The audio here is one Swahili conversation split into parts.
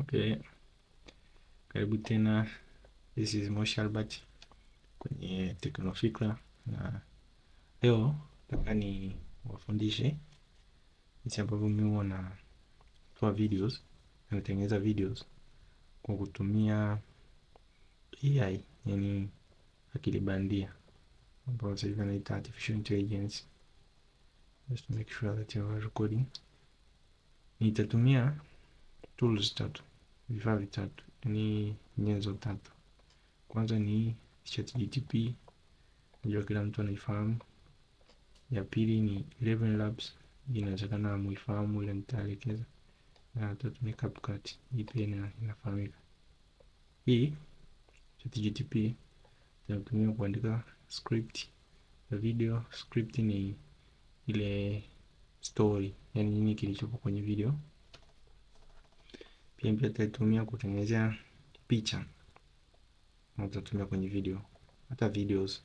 Okay, karibu tena. This is Moshi Albert kwenye Teknofikra, na leo nataka ni wafundishe jinsi ambavyo mimi huwa natoa videos na kutengeneza videos kwa kutumia AI, yani akili bandia, ambayo sasa hivi anaita artificial intelligence. Just to make sure that you are recording. Nitatumia tools tatu, vifaa vitatu, yani nyenzo tatu. Kwanza ni ChatGPT, najua kila mtu anaifahamu. Ya pili ni Eleven Labs, inawezekana muifahamu, ile nitaelekeza. Na tatu ni CapCut, hii pia inafahamika. Hii ChatGPT tunatumia kuandika script ya video. Script ni ile story, yani nini kilichopo kwenye video. Pia tutatumia kutengenezea picha na tutatumia kwenye video, hata videos.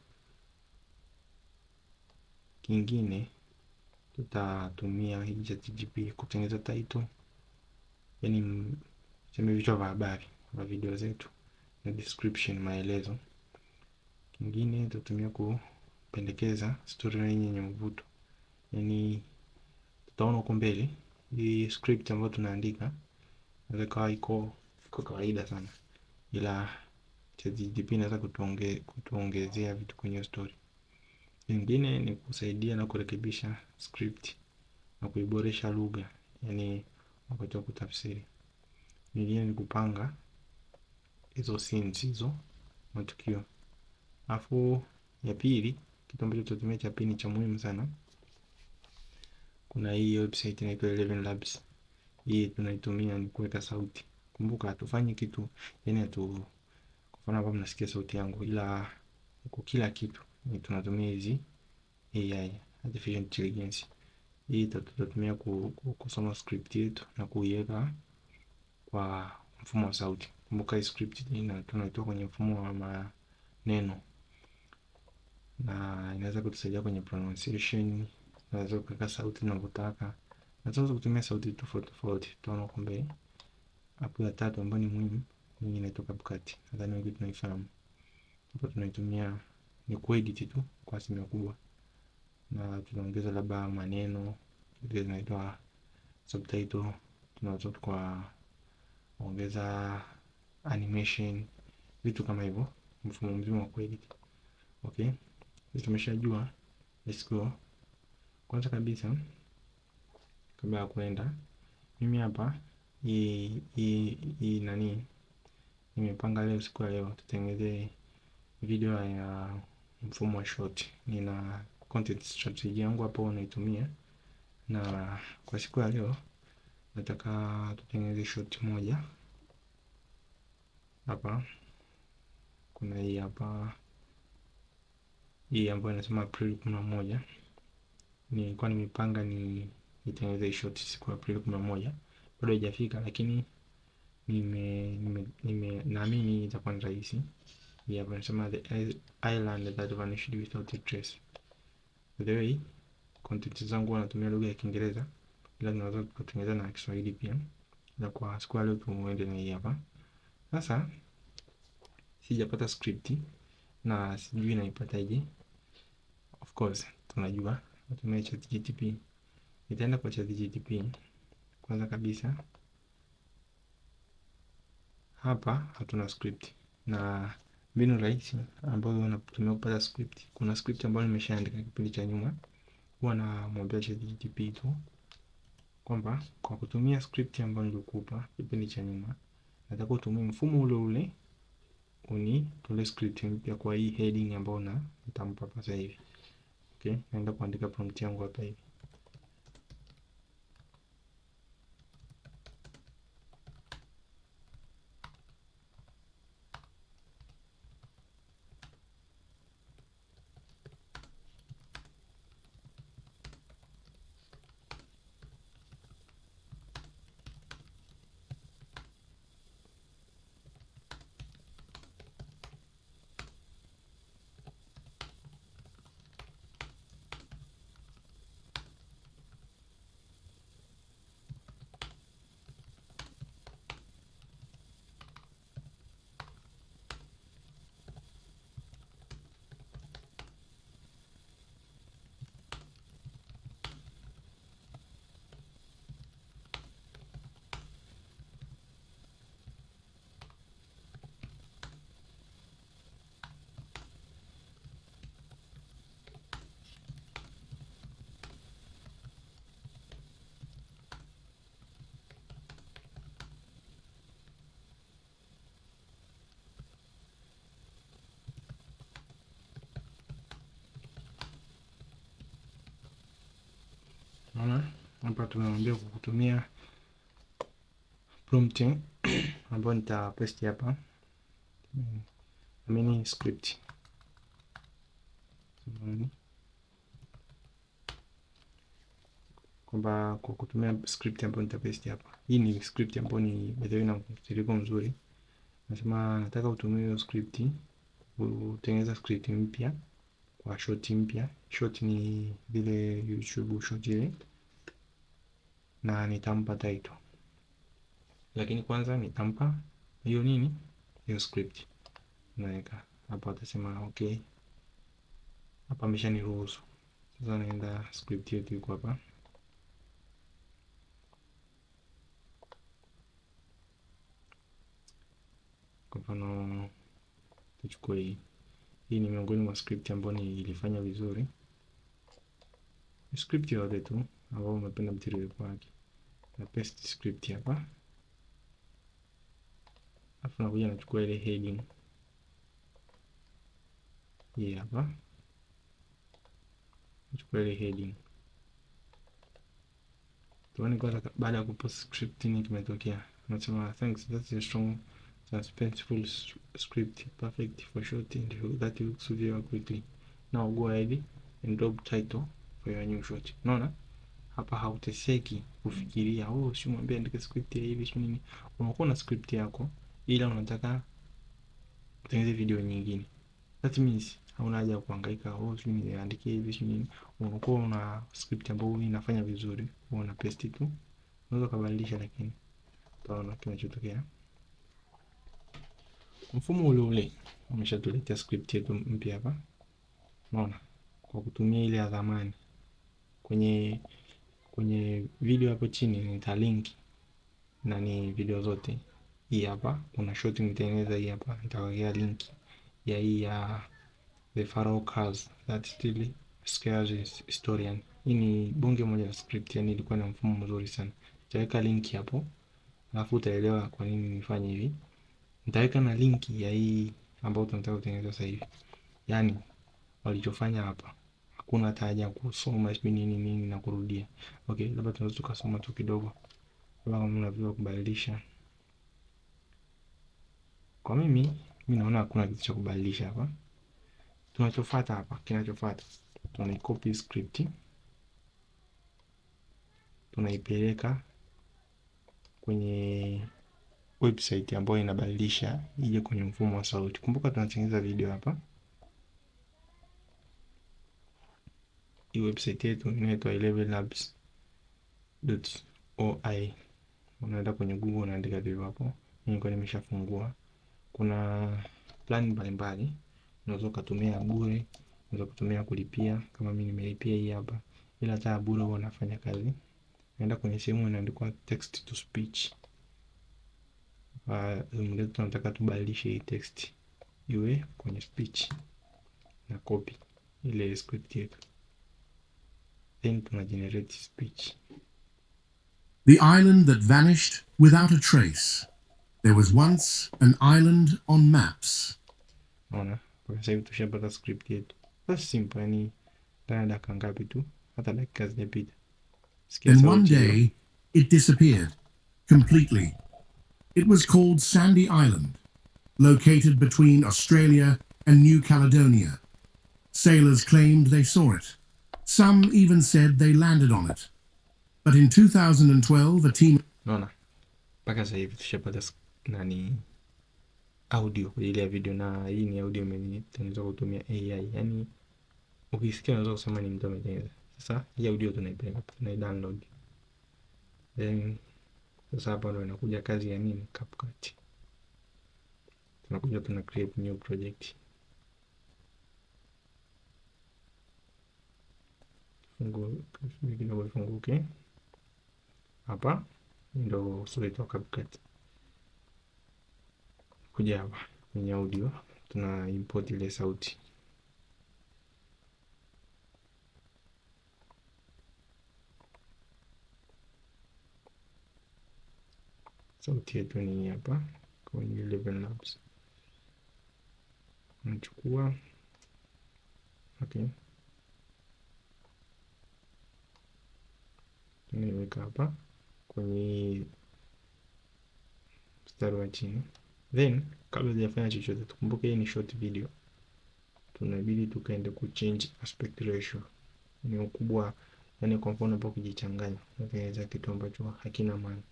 Kingine tutatumia hii ChatGPT kutengeneza title, yani sema vichwa vya habari wa video zetu, na description, maelezo. Kingine tutatumia kupendekeza storyline yenye mvuto, yani tutaona huko mbele hii script ambayo tunaandika inaweza kuwa iko kawaida sana, ila ChatGPT inaweza kutuongezea vitu kwenye story. Kingine ni kusaidia na kurekebisha script na kuiboresha lugha, yani wakati wa kutafsiri. Nyingine ni kupanga hizo scenes, hizo matukio. Alafu ya pili, kitu ambacho tutatumia cha pili cha muhimu sana, kuna hii website inaitwa Eleven Labs. Hii tunaitumia ni kuweka sauti. Kumbuka hatufanyi kitu, yani kwa mfano hapa mnasikia sauti yangu, ila kwa kila kitu ni tunatumia hizi AI, artificial intelligence. Hii tutatumia kusoma script yetu na kuiweka kwa mfumo wa sauti. Kumbuka hii script tunaitoa kwenye mfumo wa maneno, na inaweza kutusaidia kwenye pronunciation. Unaweza kuweka sauti unavyotaka, na tunaweza kutumia sauti tofauti tofauti. Tutaona huko mbele. Hapo ya tatu ambayo ni muhimu ni inaitwa CapCut. Nadhani wengi tunaifahamu. Hapo tunaitumia ni kuedit tu kwa asilimia kubwa, na tunaongeza labda maneno, zile zinaitwa subtitle. Tunaweza kuongeza animation, vitu kama hivyo, mfumo mzima wa kuedit. Okay, sisi tumeshajua. Let's go. Kwanza kabisa, kabla ya kuenda, mimi hapa hii nani nimepanga leo, siku ya leo tutengeneze video ya mfumo wa short. Nina content strategy yangu hapo naitumia, na kwa siku ya leo nataka tutengeneze short moja. Hapa kuna hii hapa, hii ambayo inasema April 11. Nilikuwa nimepanga nitengeneze short siku ya April 11. Bado haijafika, lakini naamini itakuwa ni rahisi. Hii hapa inasema the island that vanished without a trace. By the way, content zangu wanatumia lugha ya Kiingereza, ila tunaweza kutengeneza na Kiswahili pia. Na kwa siku ya leo tuende na hii hapa. Sasa sijapata script na sijui naipataje. Of course tunajua natumia ChatGPT. Nitaenda kwa ChatGPT. Kwanza kabisa hapa hatuna script, na mbinu rahisi ambayo unatumia kupata script, kuna script ambayo nimeshaandika kipindi cha nyuma. Huwa namwambia ChatGPT tu kwamba kwa kutumia script ambayo nilikupa kipindi cha nyuma, nataka utumie mfumo ule ule unitolee script mpya kwa hii heading ambayo nitampa sasa hivi. Okay, naenda kuandika prompt yangu hapa hivi. hapa tumemwambia kutumia prompt ambayo nitapaste hapa, script kwamba kwa kutumia script ambayo nitapaste hapa. Hii ni script ambayo ni bado ina mtiririko mzuri. Nasema nataka utumie hiyo script kutengeneza script mpya kwa short mpya. Short ni vile YouTube short ile, na nitampa title, lakini kwanza nitampa hiyo nini, hiyo script. Naweka hapa, atasema okay, hapa ameshaniruhusu. Sasa naenda script yetu iko hapa. Kwa mfano tuchukue hii. Hii ni miongoni mwa script ambayo nilifanya vizuri. Script yote tu ambao umependa mtiririko wake. Na paste script hapa. Alafu nakuja nachukua ile heading hii hapa. Nachukua ile heading. Tuone kwanza baada ya kupost script nini kimetokea. Nasema thanks, that's a strong suspenseful script, perfect for short and that will suit you quickly. Now go ahead and drop title for your new short. Unaona? Hapa hauteseki kufikiria si mwambie andike script ya hivi si nini. Unakuwa na script yako ila unataka kutengeneza video nyingine. That means hauna haja ya kuhangaika si niandike hivi si nini. Unakuwa una script ambayo inafanya vizuri, una paste tu. Unaweza kubadilisha, lakini utaona kinachotokea. Mfumo ule ule umeshatuletea script yetu mpya hapa. Unaona? Kwa kutumia ile ya zamani. Kwenye video hapo chini nitalink na ni video zote. Hii hapa kuna short nitengeneza, hii hapa nitawekea link ya hii ya The Pharaoh Curse That Still Scares Historian. Hii ni bonge moja la script, yani ilikuwa na mfumo mzuri sana. Nitaweka link hapo, alafu utaelewa kwa nini nifanye hivi. Nitaweka na link ya hii ambayo tunataka kutengeneza sasa hivi. Yani walichofanya hapa hakuna haja kusoma nini na kurudia. Okay, labda tunaweza tukasoma tu kidogo kama mnavyo kubadilisha. Kwa mimi naona hakuna kitu cha kubadilisha hapa. Tunachofuata hapa, kinachofuata tunaicopy script, tunaipeleka kwenye website ambayo inabadilisha ije kwenye mfumo wa sauti. Kumbuka tunatengeneza video hapa. Hii website yetu inaitwa 11labs.oi. Unaenda kwenye Google unaandika video hapo. Niko nimeshafungua. Kuna plan mbalimbali. Unaweza kutumia bure, unaweza kutumia kulipia kama mimi nimelipia hii hapa. Ila hata bure huwa nafanya kazi. Naenda kwenye sehemu inaandikwa text to speech. Ndio tunataka tubadilishe hii text iwe kwenye speech na copy ile script yetu. Then tuna generate speech. The island that vanished without a trace. There was once an island on maps. Ona, kwa sasa hivi tushapata script yetu. That's simple, yani dakika ngapi tu, hata dakika zijapita. Then one day it disappeared completely. It was called Sandy Island, located between Australia and New Caledonia. Sailors claimed they saw it. Some even said they landed on it. But in 2012, a team... Naona, mpaka sasa hivi tushapata audio kwa ile ya video, na hii ni audio imetengenezwa kutumia AI. Yani ukisikia unaweza kusema ni mtu ametengeneza. Sasa hii audio tunaipeleka, tunaidownload. Then sasa hapa ndo inakuja kazi ya nini? CapCut. Tunakuja tuna create new project. Funguke. Hapa ndo source wa CapCut. Kuja hapa kwenye audio tuna import ile sauti. Sauti yetu ni hapa kwenye 11 labs. Nachukua okay, nimeweka hapa kwenye mstari wa chini. Then kabla sijafanya chochote, tukumbuke hii ni short video, tunabidi tukaende ku change aspect ratio, ni ukubwa. Yani kwa mfano hapo kujichanganya unatengeneza kitu ambacho hakina maana.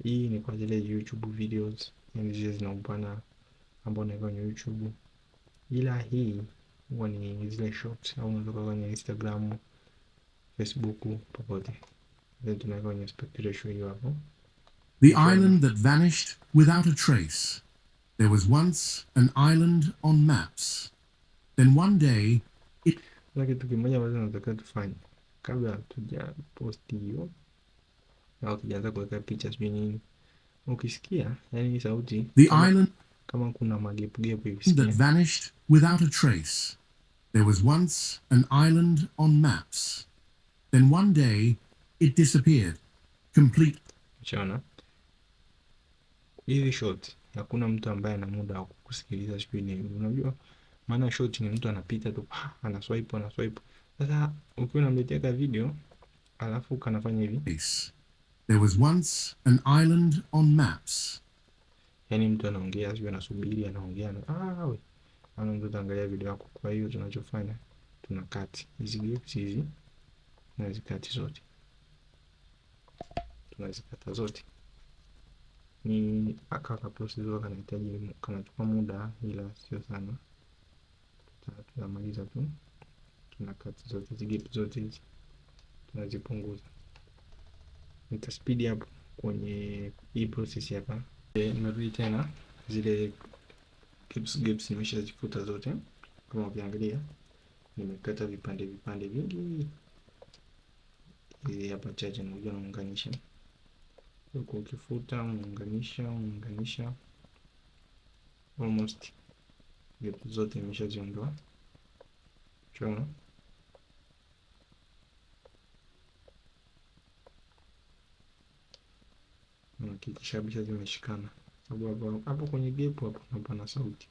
Hii ni kwa zile YouTube videos, yani zile zina upana ambao unaweka kwenye YouTube, ila hii huwa ni zile shorts au unaweza kwenye Instagram, Facebook, popote. Then tunaweka kwenye aspect ratio hiyo hapo. The island that vanished without a trace. There was once an island on maps. Then one day it... Kitu kimoja ambacho tunataka tufanye kabla tuja post hiyo au tujaanza kuweka picha sio nini, ukisikia yani sauti the island kama kuna magap hivi that vanished without a trace. There was once an island on maps. Then one day it disappeared complete. Chana hizi short, hakuna mtu ambaye ana muda wa kusikiliza sio. Unajua maana short ni mtu anapita tu ana swipe. Sasa ukiwa unamletea video alafu kanafanya hivi, there was once an island on maps. Yani mtu anaongea sio, anasubiri anaongea we ana mtu angalia video yako. Kwa hiyo tunachofanya tuna cut hizi gaps hizi na zikati zote, tunazikata zote. Ni akaka process kanahitaji kanachukua muda, ila sio sana, tutamaliza tu. Tuna cut zote hizi gaps zote hizi tunazipunguza. Nita speed up kwenye hii process hapa. Nimerudi tena, zile gaps nimeshazifuta zote. Kama ukiangalia nimekata vipande vingi. Hizi hapa chache nakuja naunganisha. Huko ukifuta unaunganisha almost gaps zote nimeshaziondoa. Chona hakikisha zimeshikana, sababu hapo kwenye gap hapo hapana sauti,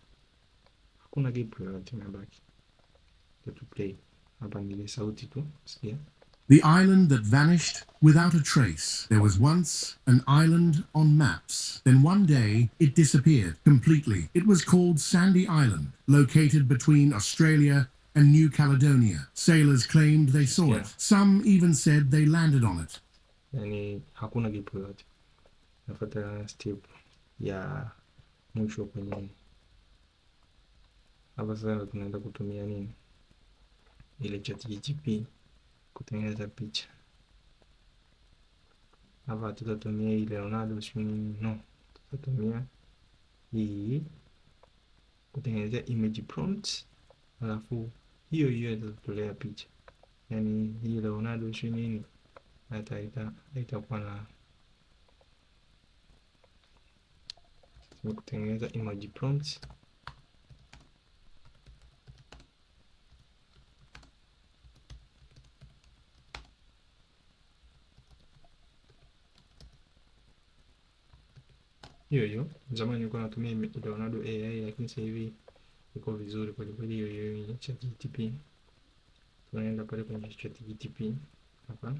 hakuna gap yoyote imebaki. To play hapa ni sauti tu, sikia. The island that vanished without a trace. There was once an island on maps. Then one day it disappeared completely. It was called Sandy Island, located between Australia and New Caledonia. Sailors claimed they saw it. Some even said they landed on it. Yani hakuna gap yoyote. Nafuata step ya mwisho kwenye hapa. Sasa tunaenda kutumia nini, ile ChatGPT kutengeneza picha. Hapa tutatumia ile Leonardo no, tutatumia hii kutengeneza image prompt, alafu hiyo itatolea picha. Yani hii Leonardo nini itakuwa na kutengeneza image prompts. Hiyo zamani nilikuwa natumia Leonardo AI, lakini sasa hivi iko vizuri kwa kweli. Hiyo ni ChatGPT. Tunaenda pale kwenye ChatGPT hapa.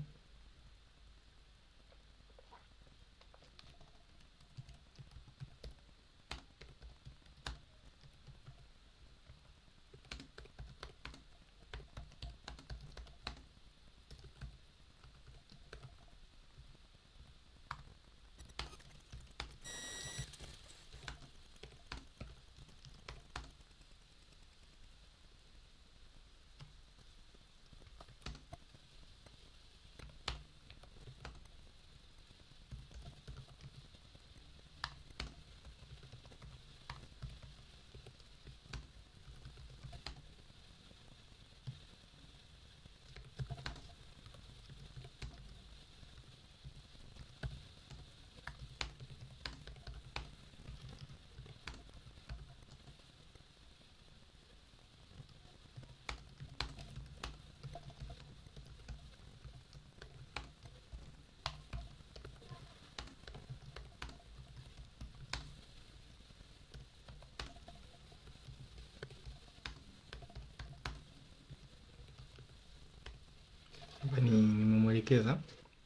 Nimemwelekeza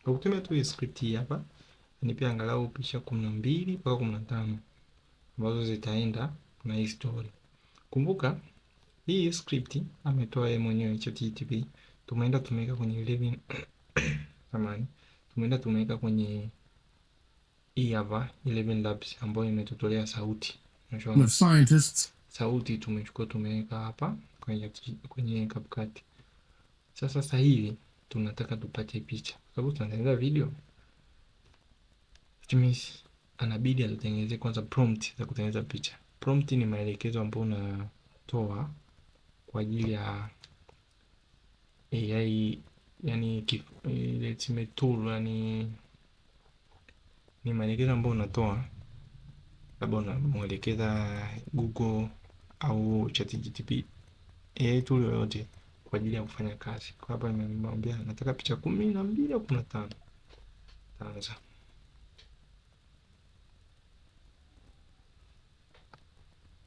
Kwa kutumia tu hii script hii hapa, nipe angalau picha 12 mpaka 15 ambazo zitaenda na hii story. Kumbuka hii script ametoa yeye mwenyewe ChatGPT. Tumeenda tumeweka kwenye 11 samani. Tumeenda tumeweka kwenye hii hapa 11 Labs ambayo imetutolea sauti. of scientists. Sauti tumechukua tumeweka hapa kwenye CapCut. Sasa hivi tunataka tupate picha. Sababu tunatengeneza video. Which means anabidi atutengeneze kwanza prompt za kutengeneza picha. Prompt ni maelekezo ambayo unatoa kwa ajili ya AI, yani let's say tool, yani ni maelekezo ambayo unatoa, labda unamwelekeza Google au ChatGPT, AI tool yoyote kwa ajili ya kufanya kazi. Kwa hapa nimemwambia nataka picha 12 au 15. Taanza.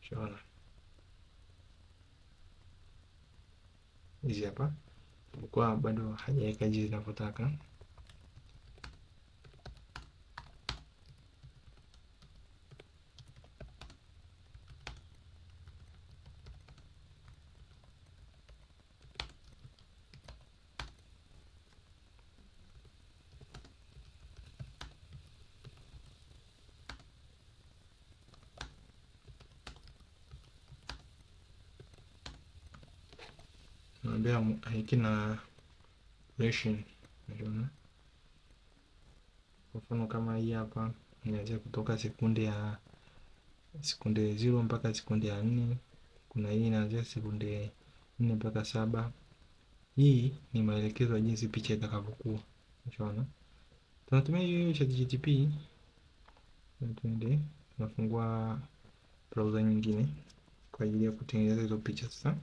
Shona. Hizi hapa. Kwa bado hajaweka jinsi ninavyotaka. Naambia haikina duration. Unaona? Kwa mfano kama hii hapa inaanzia kutoka sekunde 0 mpaka sekunde 4. Kuna hii inaanzia sekunde 4 mpaka 7. Hii ni maelekezo ya jinsi picha itakavyokuwa. Unaona? Tunatumia hiyo ChatGPT. Tuende tunafungua browser nyingine kwa ajili ya kutengeneza hizo picha sasa.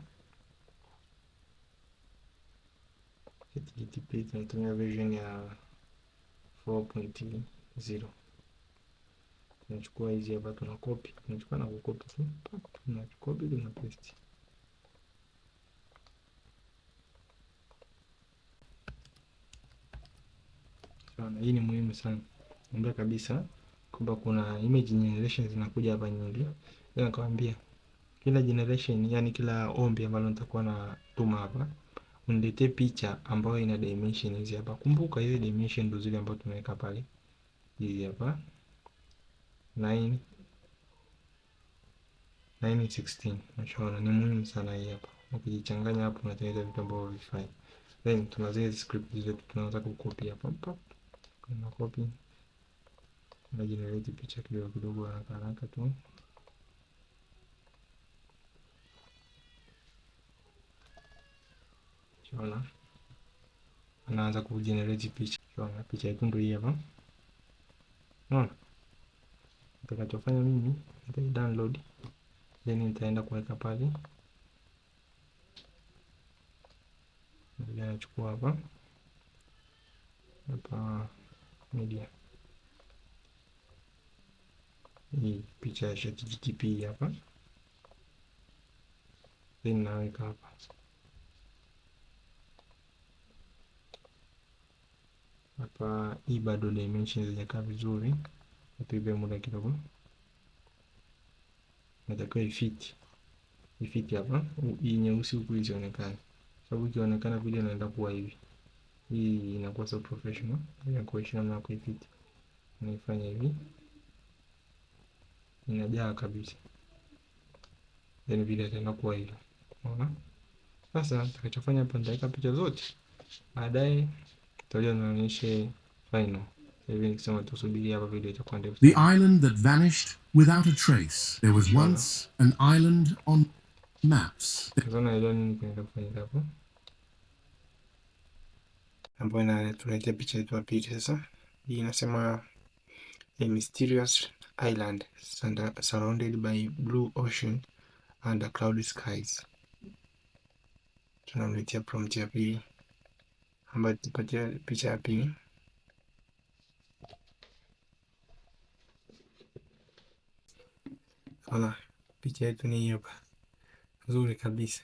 ChatGPT tunatumia version ya 4.0. Tunachukua hizi hapa tunacopy, tunachukua na kucopy tu. Tunacopy na paste. Sana hii ni muhimu sana. Naambia kabisa kwamba kuna image generation zinakuja hapa nyingi. Ndio nakwambia kila generation, yani kila ombi ambalo nitakuwa na tuma hapa, uniletee picha ambayo ina dimension hizi hapa. Kumbuka hizi dimension ndio zile ambazo tumeweka pale. Hizi hapa 9:16. Unaona ni muhimu sana hii hapa. Ukijichanganya hapo unatengeneza vitu ambavyo havifai. Then tunazile script zetu tunaanza kucopy hapa hapa. Kuna copy. Na generate picha kidogo kidogo haraka tu. Unaona? Anaanza kugenerate picha. Unaona picha yetu ndio hii hapa. Unaona? Nitakachofanya mimi nitai download, then nitaenda kuweka pale. Ndio nachukua hapa media. Hii picha ya ChatGPT hapa. Then naweka hapa. Hapa hii bado dimensions hazijakaa vizuri. Nipige muda kidogo. Natakiwa ifiti hapa. Hii nyeusi huku isionekane. Sababu ikionekana video inaenda kuwa hivi. Hii inakuwa so professional. Inakuwa ishana na kuifiti. Naifanya hivi. Inajaa kabisa. Then video itaenda kuwa hivi. Unaona? Sasa nitakachofanya hapa nitaweka picha zote. Baadaye tutaja naonyeshe final. Hivi nikisema tusubiri hapa video itakuwa ndefu. The island that vanished without a trace. There was once an island on maps. Tunaona ile nini kinaenda kufanyika hapo. Ambayo inatuletea picha yetu hapa sasa. Hii inasema a mysterious island surrounded by blue ocean and cloudy skies. Tunamletea prompt ya pili ambayo tupatia picha ya pili. Ona picha yetu ni hapa. Nzuri kabisa.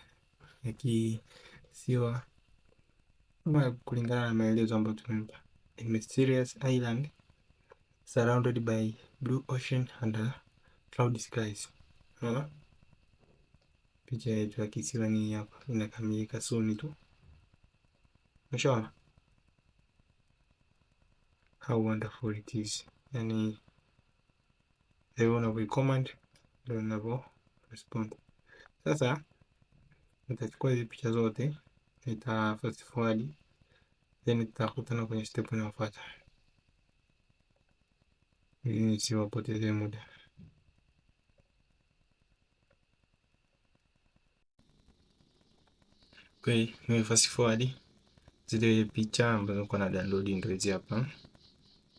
Yakisiwa kulingana na maelezo ambayo tumempa. a mysterious island surrounded by blue ocean and cloudy skies. Unaona picha yetu ya kisiwa ni hapa, inakamilika soon tu. Umeshaona how wonderful it is. Yani unavyo comment ndio unavyo respond. Sasa nitachukua hizi picha zote, nita fast forward, then nitakutana kwenye step inayofuata ili nisiwapoteze muda. Okay, nime fast forward zile picha ambazo nilikuwa na download ndio hizi hapa,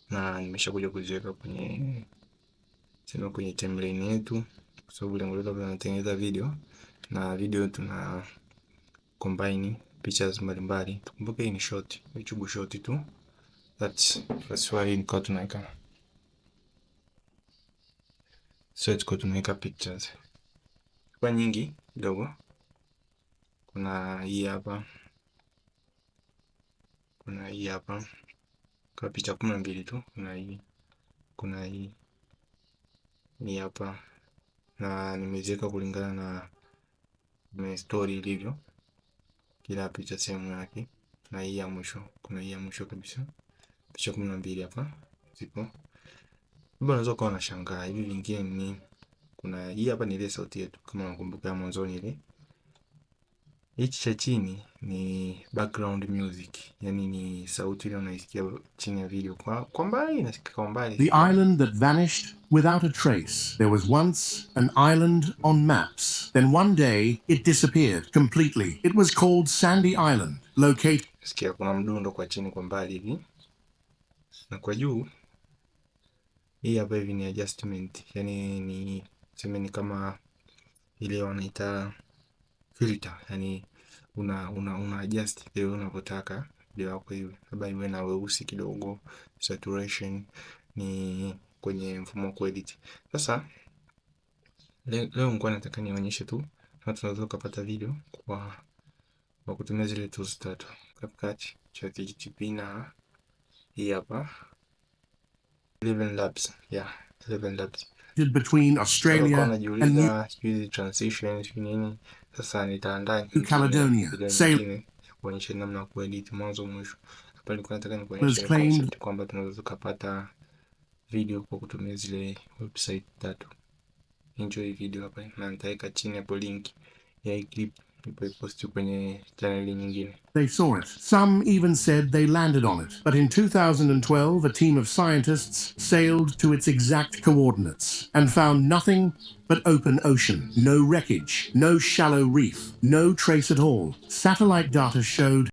na nimeshakuja kuziweka kwenye kwenye timeline yetu, kwa sababu lengo letu ni kutengeneza video, na video tuna combine pictures mbalimbali. Tukumbuke hii ni short, YouTube short tu. That's why niko tunaweka tunaweka pictures kwa nyingi kidogo. Kuna hii hapa, kwa picha 12 tu. Kuna hii hapa, na nimeziweka kulingana na story ilivyo, kila picha sehemu yake. Na hii ya mwisho, kuna hii ya mwisho kabisa, picha 12 hapa zipo. Unaweza kuwa unashangaa hivi vingine ni, kuna hii hapa ni ile sauti yetu kama unakumbuka mwanzoni ile. Hichi cha chini ni background music, yani ni sauti ile unaisikia chini ya video kwa mbali, inasikika kwa mbali. The island that vanished without a trace. There was once an island on maps. Then one day it disappeared completely. It was called Sandy Island, located. Sikia kuna mdundo kwa chini kwa mbali hivi, na kwa juu hii hapa hivi ni adjustment, yani ni semeni kama ile wanaita filter, yani una adjust ile unapotaka video yako iwe, labda iwe na weusi kidogo, saturation, ni kwenye mfumo wa edit. Sasa leo nilikuwa nataka nionyeshe tu kama tunaweza kupata video kwa kutumia zile tools tatu: CapCut, ChatGPT na hii hapa Eleven Labs. Eleven Labs Between Australia and New transitions nini. Sasa nitaandaa New Caledonia. kuonyesha namna ya kuedit mwanzo mwisho. Hapa nilikuwa nataka nikuonyeshe concept kwamba tunaweza kupata video kwa kutumia zile website tatu. Enjoy video hapa, na nitaweka chini hapo link ya hii clip nipost kwenye channel nyingine. They saw it. Some even said they landed on it. But in 2012, a team of scientists sailed to its exact coordinates and found nothing but open ocean. No wreckage, no shallow reef, no trace at all. Satellite data showed